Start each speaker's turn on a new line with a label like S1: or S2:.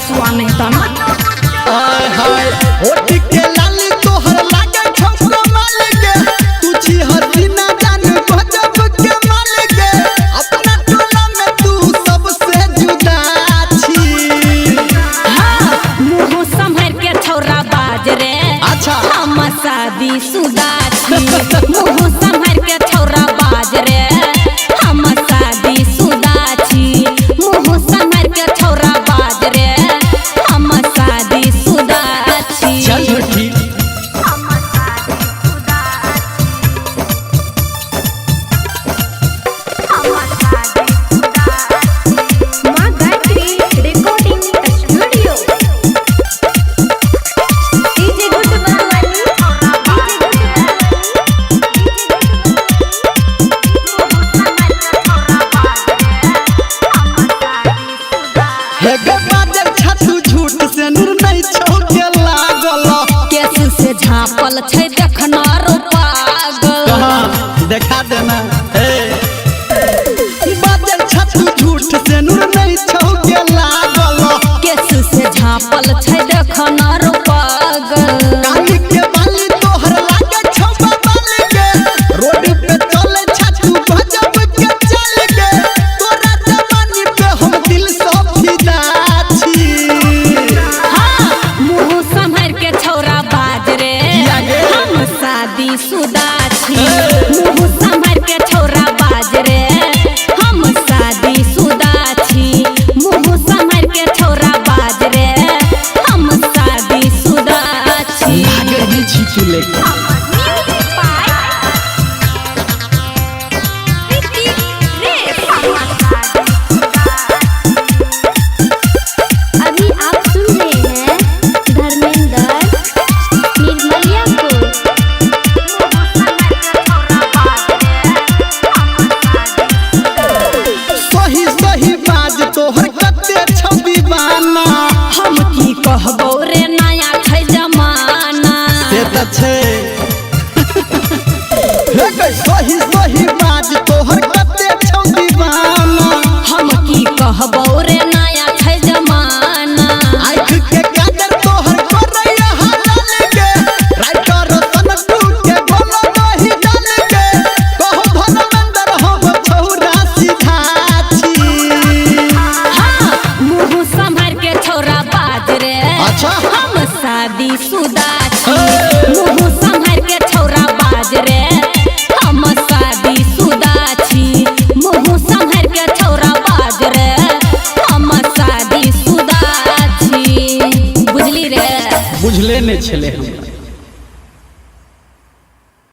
S1: रसुआ नहीं तना
S2: हाय हाय होठ के लाली तोहर लागे छौका माल के तू छी हसीना जान गजब के माल के अपना टोला में तू सबसे जुदा छी।
S1: हाँ मुँह संभर के छौरा बाज रे
S2: अच्छा
S1: हम शादी शुदा छी मुँह संभर के छौरा बाज रे हम शादी शुदा छी मुँह संभर के छौरा बाज रे हम शादी शुदा छी।
S2: चल झूठी
S3: माँ Gayatri recording studio DJ good बनवानी
S2: हे गे बाजल छतु झूठ से नूर नहीं छौके लागल
S1: केस से झापल छै देखना रो पागल
S2: कहां देखा देना हे बाजल छतु झूठ से नूर नहीं छौके लागल
S1: केस से झापल छै देखना रो पागल
S2: काली के बाली तोहर लागे छौबा बाल के रोड पे चले छतु गजब के चल के तोरा जवानी पे हम दिल से फिदा छी।
S1: हाँ मुँह संभर के छौरा बाज रे
S2: किया गे?
S1: हम शादी शुदा छी मुँह संभर के छौरा बाज रे हम शादी शुदा छी मुँह संभर के छौरा बाज रे हम शादी शुदा छी।
S2: लागे ही छी लेके
S3: अभी आप सुन रहे हैं धर्मेंद्र निर्मलिया को।
S2: सही सही बाज तोहर कते छवि बाना
S1: हम की कहबो रे नया छै जमाना
S2: से त छै हे गे सही सही बाज तोहर कते छवि बाना
S1: हम की कहबो रे नया छै जमाना
S2: आँख के काजर तोहर करैया हाल के राइटर तनकू के बोलो नहीं डाल के कहो धर्मेंद्र हम छौरा सीधा छी।
S1: हाँ मुँह संभर के छौरा बाज रे
S2: अच्छा।
S1: हम शादी शुदा छी मुँह संभर के छौरा बाज रे हम शादी शुदा छी मुँह संभर के छौरा बाज रे हम शादी शुदा छी बुझली रे
S2: बुझले नहीं छले हमरा।